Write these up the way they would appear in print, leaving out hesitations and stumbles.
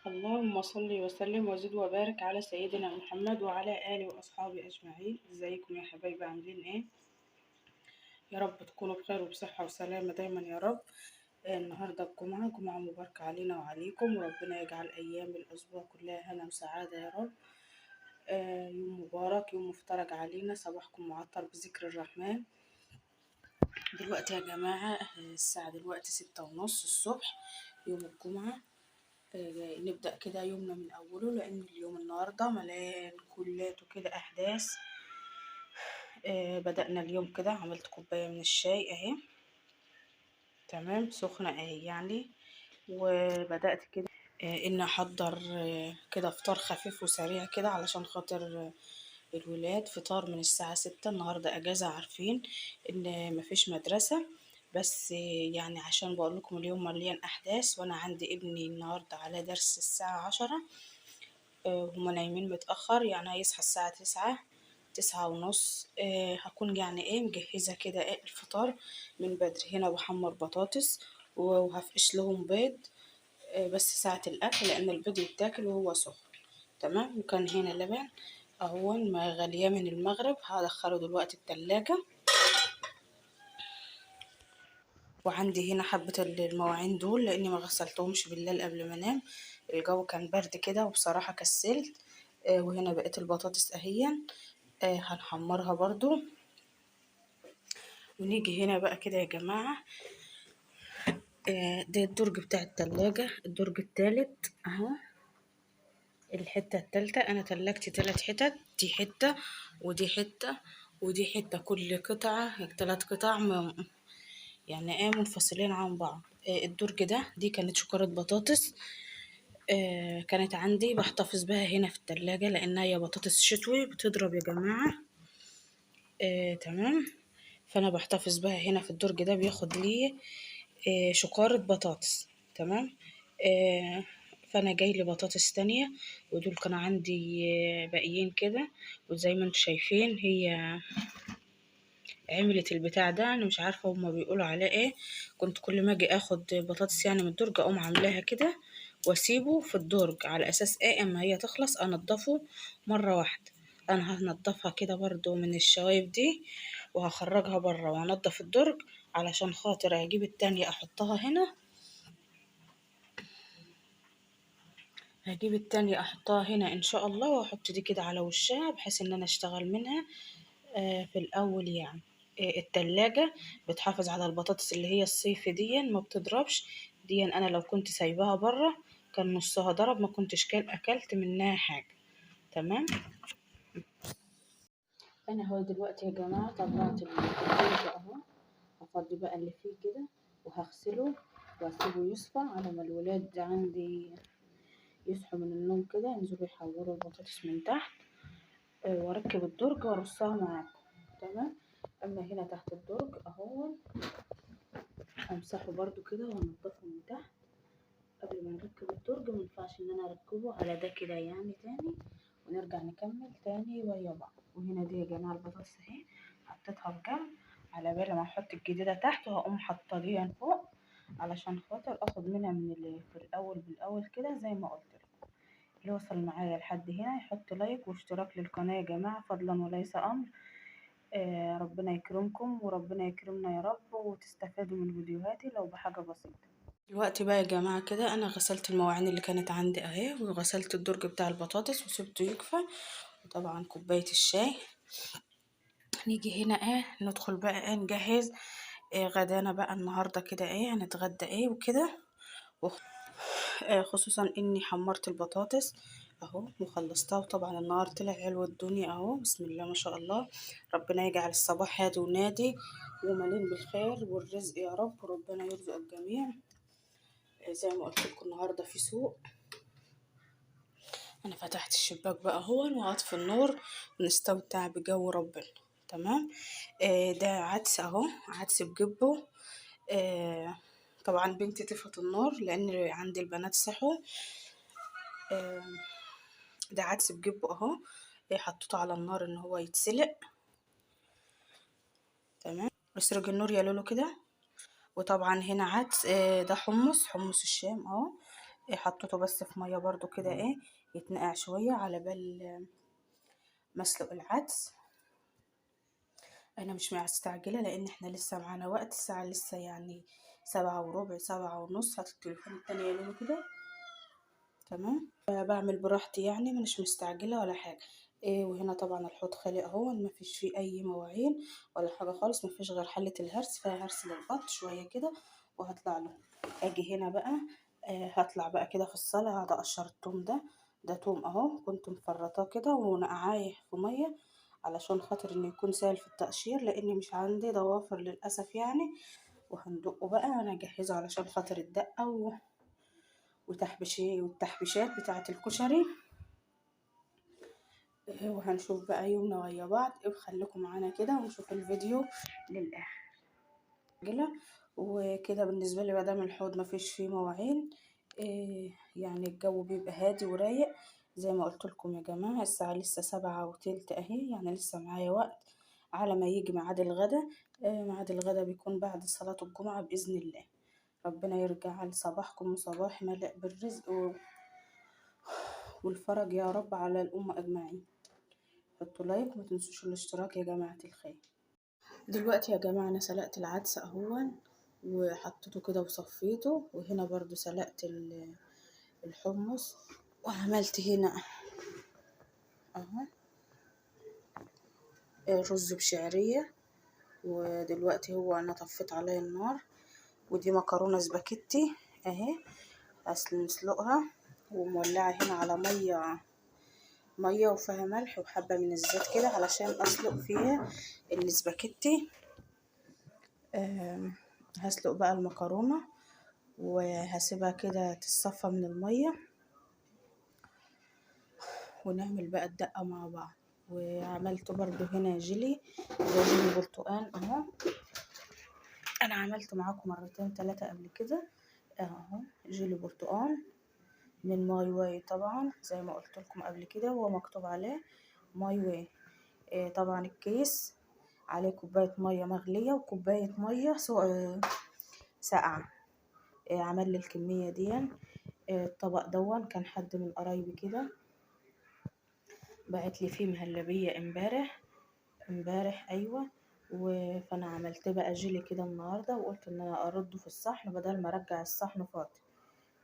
اللهم صل وسلم وزد وبارك على سيدنا محمد وعلى آله وأصحابه أجمعين. ازيكم يا حبايبي، عاملين ايه؟ يا رب تكونوا بخير وبصحة وسلامة دايما يا رب. النهاردة الجمعة، جمعة مباركة علينا وعليكم، وربنا يجعل أيام الأسبوع كلها هنا وسعادة يا رب. يوم مبارك، يوم مفترج علينا، صباحكم معطر بذكر الرحمن. دلوقتي يا جماعة الساعة دلوقتي 6:30 الصبح، يوم الجمعة. نبدأ كده يومنا من أوله، لأن اليوم النهاردة مليان كلاته كده أحداث. بدأنا اليوم كده، عملت كوباية من الشاي أهي، تمام، سخنة أهي يعني. وبدأت كده إن أحضر كده فطار خفيف وسريع كده، علشان خاطر الولاد. فطار من الساعة 6، النهاردة أجازة، عارفين إن مفيش مدرسة، بس يعني عشان بقول لكم اليوم مليان أحداث. وأنا عندي ابني النهاردة على درس الساعة 10. هما نايمين متأخر، يعني هيصحى الساعة 9، 9:30. هكون يعني ايه مجهزة كده ايه الفطار من بدري. هنا بحمر بطاطس وهفقش لهم بيض، بس ساعة الأكل، لأن البيض يتاكل وهو سخن، تمام. وكان هنا لبن أول ما غليه من المغرب، هدخله دلوقتي التلاجة. وعندي هنا حبة المواعين دول، لأني ما غسلتهمش بالليل قبل ما أنام. الجو كان برد كده وبصراحة كسلت. وهنا بقت البطاطس أهي، هنحمرها برضو. ونيجي هنا بقى كده يا جماعة، ده الدرج بتاع التلاجة، الدرج التالت اهو. الحتة التالتة، انا تلاجتي 3 حتت، دي حتة ودي حتة ودي حتة، كل قطعة 3 قطع يعني ايه منفصلين عن بعض. الدرج ده، دي كانت شكارة بطاطس، كانت عندي بحتفظ بها هنا في التلاجة، لانها هي بطاطس شتوي بتضرب يا جماعة. تمام. فانا بحتفظ بها هنا في الدرج ده، بياخد لي شكارة بطاطس، تمام. آه فانا جاي لي بطاطس تانية، ودول كانوا عندي باقيين كده. وزي ما انتم شايفين، هي عملت البتاع ده، انا مش عارفة هما بيقولوا عليه ايه. كنت كل ما اجي اخد بطاطس يعني من الدرج، اقوم عاملاها كده واسيبه في الدرج، على اساس ايه اما هي تخلص انضفه مرة واحدة. انا هنضفها كده برضو من الشوايب دي، وهخرجها بره وانضف الدرج، علشان خاطر اجيب التانية احطها هنا. احطها هنا ان شاء الله، واحط دي كده على وشها، بحيث ان انا اشتغل منها في الاول يعني. التلاجة بتحافظ على البطاطس اللي هي الصيف دي، ما بتضربش. دي انا لو كنت سايباها بره كان نصها ضرب، ما كنتش اكلت منها حاجة، تمام. انا هو دلوقتي يا جماعة طلعت الدرج اهو، هفضي بقى اللي فيه كده وهغسله واسيبه يصفى، على ما الولاد عندي يصحوا من النوم كده، ينزلوا يحوروا البطاطس من تحت. واركب الدرج وارصها معاكم، تمام. اما هنا تحت الدرج اهو، امسحه برضو كده وانضفه من تحت قبل ما نركب الدرج. مينفعش ان انا اركبه على ده كده يعني تاني، ونرجع نكمل تاني ويا بعض. وهنا دي يا جماعه البطاطس اهي، حطيتها في جنب على بال ما احط الجديده تحت، وهقوم حاطه دي فوق، علشان خاطر اخد منها من اللي في الاول بالاول كده، زي ما قلت لكم. اللي وصل معايا لحد هنا يحط لايك واشتراك للقناه يا جماعه، فضلا وليس امر. ربنا يكرمكم وربنا يكرمنا يا رب، وتستفادوا من فيديوهاتي لو بحاجة بسيطة. دلوقتي بقى يا جماعة كده، أنا غسلت المواعين اللي كانت عندي أهي، وغسلت الدرج بتاع البطاطس وسبته يكفى، وطبعا كوباية الشاي. نيجي هنا ندخل بقى نجهز غدانا بقى النهاردة كده، هنتغدى وكده. خصوصا اني حمرت البطاطس اهو وخلصتها، وطبعا النهار طلع حلو الدنيا اهو، بسم الله ما شاء الله. ربنا يجعل الصباح هادي ونادي ومليء بالخير والرزق يا رب، وربنا يرزق الجميع. زي ما قلت لكم النهارده في سوق. انا فتحت الشباك بقى اهو، وهطفي النور ونستمتع بجو ربنا، تمام. ده عدس اهو، عدس بجبه. طبعا بنتي طفت النار لان عندي البنات صحوا. آه ده عدس بجيبه اهو، حطيته على النار ان هو يتسلق، تمام. اسرج النور يا لولو كده. وطبعا هنا عدس، ده حمص الشام اهو. حطيته بس في ميه برضو كده ايه يتنقع شويه على بال مسلق العدس. انا مش مستعجله لان احنا لسه معانا وقت، الساعه لسه يعني 7:15 7:30، هات التليفون التاني يعمله كده. تمام. بعمل براحتي يعني مش مستعجله ولا حاجه. إيه، وهنا طبعا الحوض خالي اهو، ما فيش فيه اي مواعين ولا حاجه خالص، ما فيش غير حله الهرس، فيها هرس للبط شويه كده وهطلع له. اجي هنا بقى هطلع بقى كده في الصاله، هقعد اقشر التوم ده توم اهو، كنت مفرطاه كده ونقعاه في ميه علشان خاطر انه يكون سهل في التقشير، لاني مش عندي ضوافر للاسف يعني. وهندقه بقى انا اجهزه علشان خاطر الدقه والتحبيشات بتاعه الكشري. وهنشوف بقى يومنا ويا بعض. خليكم معانا كده ونشوف الفيديو للاخر. وكده بالنسبه لي مادام الحوض ما فيش فيه مواعين، يعني الجو بيبقى هادي ورايق زي ما قلت لكم يا جماعه. الساعه لسه 7:15 اهي، يعني لسه معايا وقت على ما يجي ميعاد الغدا. ميعاد الغدا بيكون بعد صلاه الجمعه باذن الله. ربنا يرجع لصباحكم وصباح ملء بالرزق والفرج يا رب على الأمة أجمعين. حطوا لايك وما تنسوش الاشتراك يا جماعة الخير. دلوقتي يا جماعة أنا سلقت العدس أهون وحطيته كده وصفيته، وهنا برضو سلقت الحمص وعملت هنا أهو رز بشعرية. ودلوقتي أنا طفيت عليه النار، ودي مكرونة سباكيتي أهي هسلقها، ومولعة هنا على مية وفيها ملح وحبة من الزيت كده علشان أسلق فيها السباكيتي. هسلق بقى المكرونة وهسيبها كده تتصفى من المية، ونعمل بقى الدقة مع بعض. وعملت برضو هنا جيلي برتقال اهو، انا عملته معاكم مرتين 3 قبل كده اهو. جيلي برتقال من ماي واي طبعا زي ما قلت لكم قبل كده، هو مكتوب عليه ماي واي. طبعا الكيس عليه كوباية مية مغلية وكوباية مية ساقعة. عمل لي الكمية دي. الطبق دون كان حد من قرايبي كده بعت لي فيه مهلبية امبارح ايوه. فانا عملت بقى جيلي كده النهارده، وقلت ان انا ارده في الصحن بدل ما ارجع الصحن فاضي.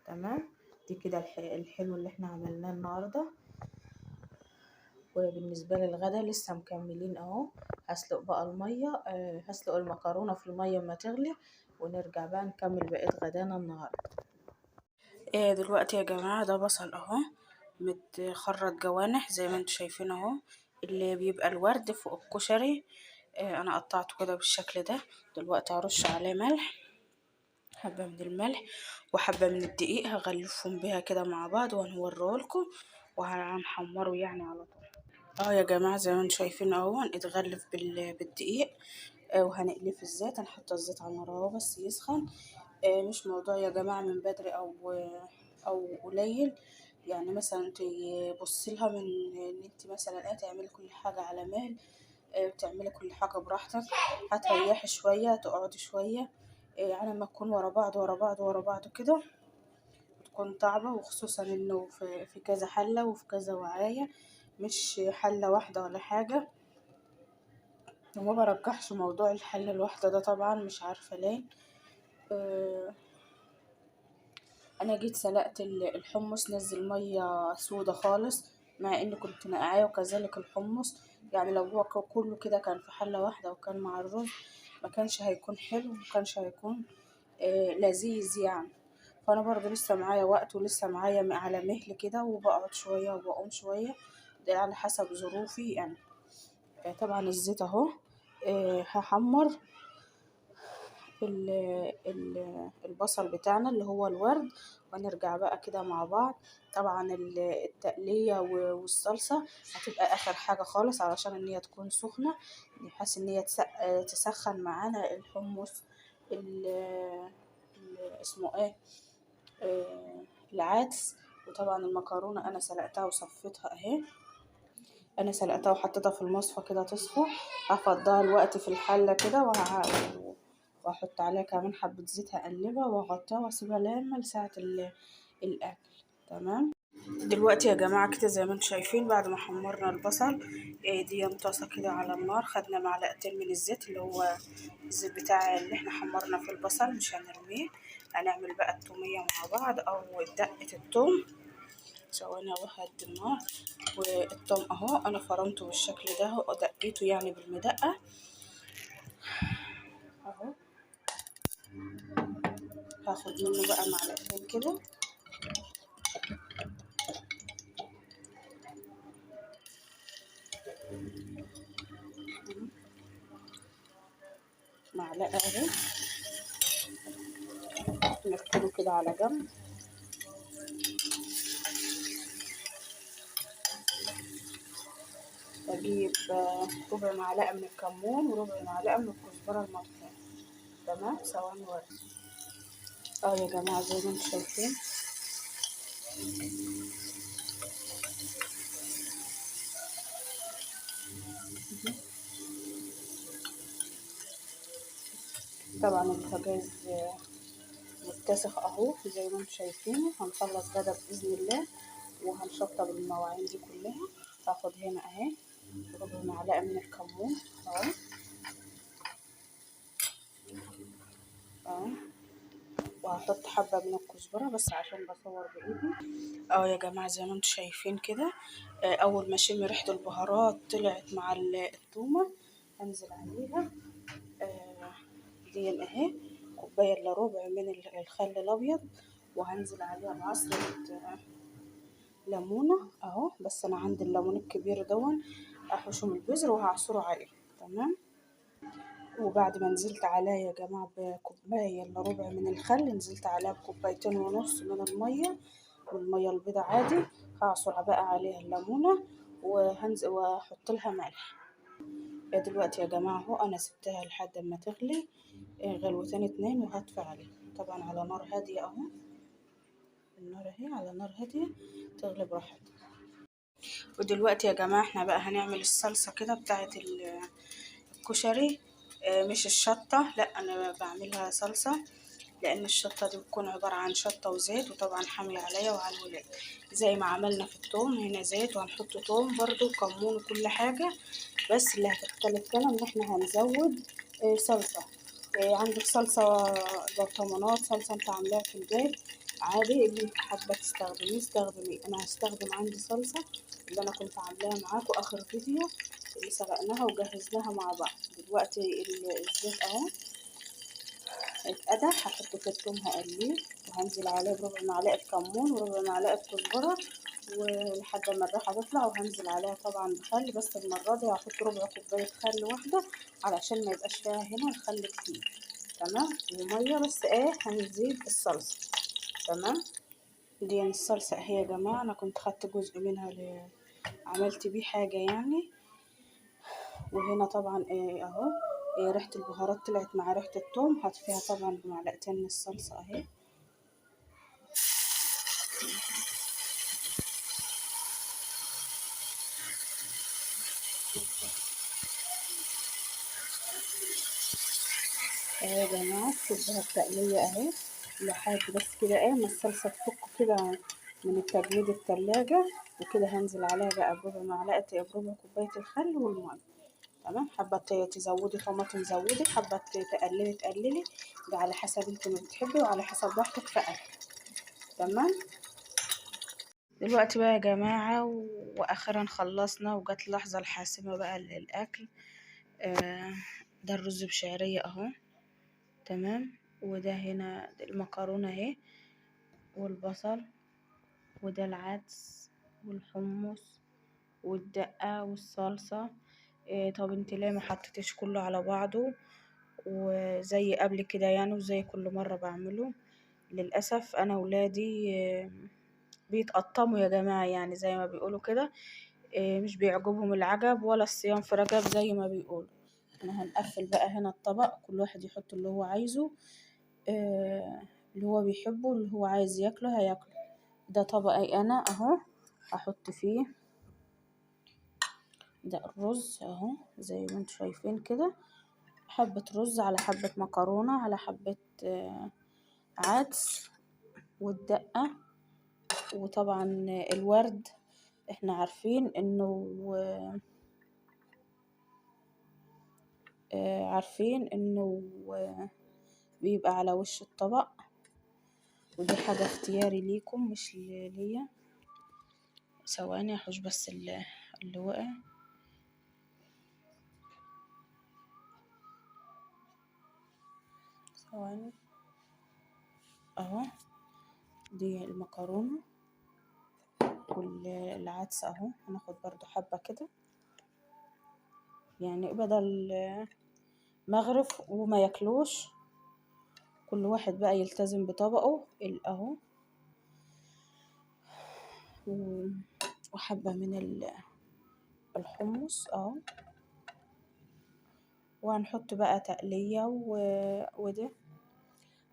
تمام. دي كده الحلو اللي احنا عملناه النهارده. وبالنسبه للغدا لسه مكملين اهو. هسلق بقى الميه، هسلق المكرونه في الميه ما تغلي، ونرجع بقى نكمل بقيه غدانا النهارده. دلوقتي يا جماعه ده بصل اهو متخرط جوانح زي ما انتوا شايفين اهو، اللي بيبقى الورد فوق الكشري. انا قطعته كده بالشكل ده. دلوقتي هرش عليه ملح، حبه من الملح وحبه من الدقيق، هغلفهم بيها كده مع بعض وهنوريه لكم وهنحمره يعني على طول. يا جماعه زي ما انتوا شايفين اهو اتغلف بالدقيق. وهنقليه في الزيت، هنحط الزيت على النار اهو بس يسخن. مش موضوع يا جماعه من بدري او قليل، يعني مثلا تبصي لها من ان انت مثلا تعملي كل حاجه على مهل، وتعملي كل حاجه براحتك. هتريحي شويه، تقعدي شويه، على ما تكون ورا بعض ورا بعض ورا بعض كده تكون طعبه. وخصوصا انه في كذا حله وفي كذا وعايه، مش حله واحده ولا حاجه. وما برجحش موضوع الحله الواحده ده طبعا، مش عارفه ليه. انا جيت سلقت الحمص نزل ميه سودة خالص، مع اني كنت نقعاه، وكذلك الحمص. يعني لو هو كله كده كان في حله واحده وكان مع الرز ما كانش هيكون حلو، ما كانش هيكون لذيذ يعني. فانا برضو لسه معايا وقت ولسه معايا على مهل كده، وبقعد شويه وبقوم شويه، ده على حسب ظروفي يعني. طبعا الزيت اهو. هحمر البصل بتاعنا اللي هو الورد، ونرجع بقى كده مع بعض. طبعا التقلية والصلصة هتبقى اخر حاجة خالص علشان ان هي تكون سخنة، بحيث ان هي تسخن معانا الحمص اسمه ايه العدس. وطبعا المكرونة انا سلقتها وصفيتها اهي، انا سلقتها وحطيتها في المصفى كده تصفى. هفضها الوقت في الحلة كده واحط عليها كمان حبة زيت، هقلبها واغطيها واسيبها لما لساعة الاكل. تمام. دلوقتي يا جماعه كده زي ما انتم شايفين بعد ما حمرنا البصل، دي طاسه كده على النار، خدنا معلقتين من الزيت اللي هو الزيت بتاع اللي احنا حمرنا في البصل، مش هنرميه. هنعمل بقى التوميه مع بعض او دقه التوم. ثواني اوهد النار. والثوم اهو انا فرمته بالشكل ده اهو، دقيته يعني بالمدقه اهو. هاخد منه بقى معلقتين كده، معلقه اهي، نركنه كده على جنب. بجيب ربع معلقه من الكمون وربع معلقه من الكزبره المطحونه. تمام. ثواني ورق يا جماعه زي ما انتم شايفين طبعا البوتاجاز متسخ اهو زي ما انتم شايفين. هنخلص غدا باذن الله وهنشطب المواعين دي كلها. هاخد هنا اهي ربع معلقه من الكمون اهو اهو، وهحط حبه من الكزبره بس عشان بصور بايدي يا جماعه زي ما انتم شايفين كده. اول ما اشم ريحه البهارات طلعت مع الثومه هنزل عليها دي اهي كوبايه الا ربع من الخل الابيض، وهنزل عليها بعصره ليمونه اهو. بس انا عندي الليمون الكبير دون احوشه من البذر وهعصره عليه. تمام. وبعد ما نزلت عليها يا جماعه بكوبايه الا ربع من الخل، نزلت عليها بكوبايتين ونص من الميه، والميه البيضاء عادي. هعصر بقى عليها الليمونه وهنزل واحط لها ملح. دلوقتي يا جماعه اهو انا سبتها لحد ما تغلي غلوتين اتنين، وهطفي عليها طبعا على نار هاديه اهو. النار اهي على نار هاديه تغلي براحتها. ودلوقتي يا جماعه احنا بقى هنعمل الصلصه كده بتاعه الكشري. مش الشطه، لا انا بعملها صلصه، لان الشطه دي بتكون عباره عن شطه وزيت، وطبعا حامله عليا وعلى الولاد زي ما عملنا في الثوم. هنا زيت وهنحط ثوم برضو وكمون وكل حاجه، بس اللي هتختلف هنا ان احنا هنزود صلصه. عندك صلصه برطمانات، صلصه انت عاملاها في البيت عادي، اللي حابه تستخدميه استخدمي. انا هستخدم عندي صلصه اللي انا كنت عاملاها معاكم اخر فيديو اللي سلقناها وجهزناها مع بعض. دلوقتي الزيت اهو اتقدح، هحط فيه الثوم هقليه، وهنزل عليه بربع معلقه كمون وربع معلقه كزبره ولحد ما الريحه تطلع، وهنزل عليها طبعا بخل، بس المره دي هحط ربع كوبايه خل واحده علشان ما يبقاش فيها هنا الخل كتير. تمام. وميه بس هنزيد الصلصه. تمام. دي الصلصه اهي يا جماعه، انا كنت خدت جزء منها عملت بيه حاجه يعني. وهنا طبعا اهو ريحة البهارات طلعت مع ريحة الثوم، هطفيها طبعا بمعلقتين من الصلصة اهي. يا جماعة سيبها التقلية اهي لحد بس كده ما الصلصة تفك كده من تجميد التلاجة. وكده هنزل عليها بقى بربع كوباية الخل والمية. تمام. حابة تزودي طماطم زودي، حابة تقللي ده على حسب انت ما بتحبي وعلى حسب راحتك في أكل. تمام. دلوقتي بقى يا جماعة وأخيرا خلصنا وجت اللحظة الحاسمة بقى للأكل. ده الرز بشعرية اهو. تمام. وده هنا المكرونة اهي، والبصل، وده العدس والحمص والدقة والصلصة. طب انت ليه ما حطيتش كله على بعضه وزي قبل كده يعني وزي كل مرة بعمله؟ للأسف أنا ولادي بيتقطموا يا جماعة، يعني زي ما بيقولوا كده مش بيعجبهم العجب ولا الصيام في رجب زي ما بيقولوا. احنا هنقفل بقى هنا الطبق، كل واحد يحط اللي هو عايزه اللي هو بيحبه اللي هو عايز ياكله هياكله. ده طبقي انا اهو، احط فيه ده الرز اهو زي ما انتم شايفين كده، حبة رز على حبة مكرونة على حبة عدس والدقة وطبعا الورد احنا عارفين انه بيبقى على وش الطبق، ودي حاجة اختياري ليكم مش ليا. ثواني احوش بس اللي وقع. ثواني اهو، دي المكرونة والعدس اهو. هناخد برضو حبة كده، يعني بدل مغرف وما ياكلوش، كل واحد بقى يلتزم بطبقه اهو. وحبة من الحمص اهو. وهنحط بقى تقلية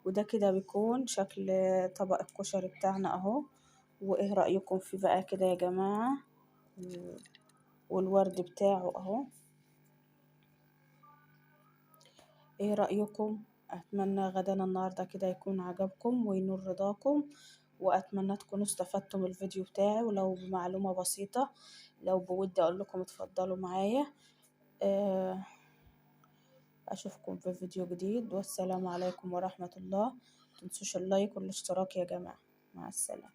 وده كده بيكون شكل طبق الكشري بتاعنا اهو. وايه رأيكم فيه بقى كده يا جماعة؟ والورد بتاعه اهو، ايه رأيكم؟ اتمنى غدانا النهاردة كده يكون عجبكم وينول رضاكم، واتمنى تكونوا استفدتم من الفيديو بتاعي ولو بمعلومة بسيطة. لو بودي اقول لكم اتفضلوا معايا. اشوفكم في فيديو جديد، والسلام عليكم ورحمة الله. متنسوش اللايك والاشتراك يا جماعة. مع السلامة.